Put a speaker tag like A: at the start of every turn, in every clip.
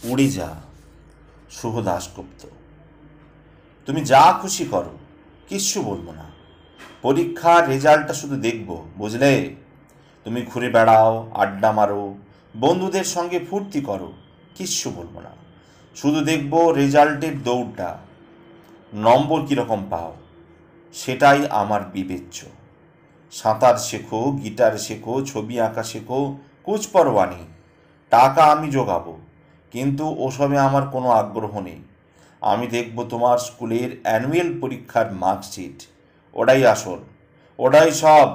A: উড়ে যা। শুভ দাশগুপ্ত। তুমি যা খুশি করো, কিচ্ছু বলবো না। পরীক্ষার রেজাল্টটা শুধু দেখবো, বুঝলে? তুমি ঘুরে বেড়াও, আড্ডা মারো, বন্ধুদের সঙ্গে ফুর্তি করো, কিচ্ছু বলবো না। শুধু দেখবো রেজাল্টের দৌড়টা, নম্বর কীরকম পাও, সেটাই আমার বিবেচ্য। সাঁতার শেখো, গিটার শেখো, ছবি আঁকা শেখো, কুচপরোয়া নেই। টাকা আমি জোগাবো, কিন্তু ওসবে আমার কোনো আগ্রহ নেই। আমি দেখব তোমার স্কুলের অ্যানুয়াল পরীক্ষার মার্কশিট, ওটাই আসল, ওটাই সব।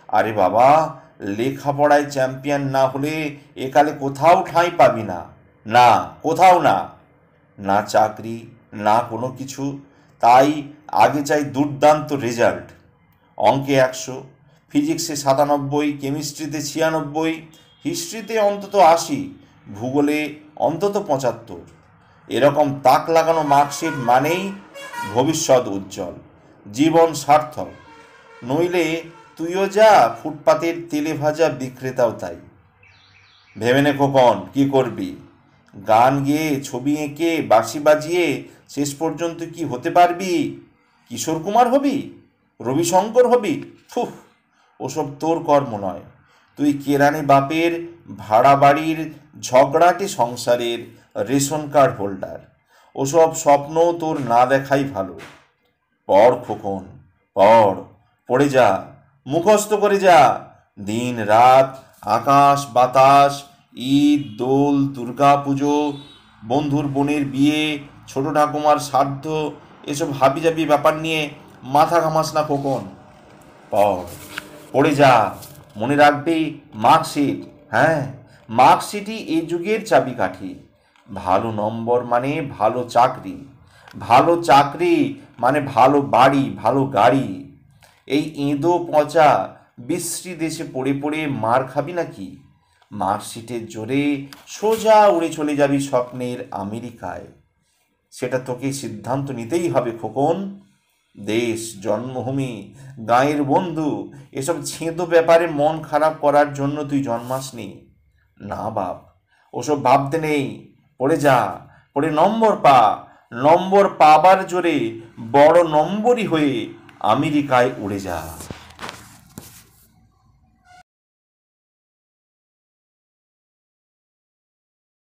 A: আরে বাবা, লেখাপড়ায় চ্যাম্পিয়ন না হলে একালে কোথাও ঠাঁই পাবি না। না, কোথাও না। না চাকরি, না কোনো কিছু। তাই আগে চাই দুর্দান্ত রেজাল্ট। অঙ্কে 100, ফিজিক্সে 97, কেমিস্ট্রিতে 96, হিস্ট্রিতে অন্তত 80, ভূগোলে অন্তত 75। এরকম তাক লাগানো মার্কশিট মানেই ভবিষ্যৎ উজ্জ্বল, জীবন সার্থক। নইলে তুইও যা, ফুটপাতের তেলে ভাজা বিক্রেতাও তাই। ভেবে নে খোকন, কী করবি? গান গেয়ে, ছবি এঁকে, বাঁশি বাজিয়ে শেষ পর্যন্ত কি হতে পারবি? কিশোর কুমার হবি? রবিশঙ্কর হবি? ফুহ, ওসব তোর কর্ম নয়। তুই কেরানি বাপের ভাড়া বাড়ির ঝগড়াটে সংসারের রেশন কার্ড হোল্ডার। ওসব স্বপ্ন তোর না দেখাই ভালো। পড় খোকন, পড়, পড়ে যা, মুখস্থ করে যা। দিন রাত, আকাশ বাতাস, ঈদ, দোল, দুর্গা পুজো, বন্ধুর বোনের বিয়ে, ছোট ঠাকুমার শ্রাদ্ধ, এসব হাবিজাবি ব্যাপার নিয়ে মাথা ঘামাস না খোকন। পড়, পড়ে যা। মনে রাখবি, মার্কশিট, হ্যাঁ, মার্কশিটই এ যুগের চাবিকাঠি। ভালো নম্বর মানে ভালো চাকরি, ভালো চাকরি মানে ভালো বাড়ি, ভালো গাড়ি। এই এঁদো পচা বিশ্রী দেশে পড়ে পড়ে মার খাবি নাকি? মার্কশিটের জোরে সোজা উড়ে চলে যাবি স্বপ্নের আমেরিকায়। সেটা তোকে সিদ্ধান্ত নিতেই হবে খোকন। দেশ, জন্মভূমি, গাঁয়ের বন্ধু, এসব ছেঁদো ব্যাপারে মন খারাপ করার জন্য তুই জন্মাসনি। না বাপ, ওসব ভাবতে নেই। পড়ে যা, পড়ে নম্বর পা। নম্বর পাবার জোরে বড় নম্বরই হয়ে আমেরিকায় উড়ে যা।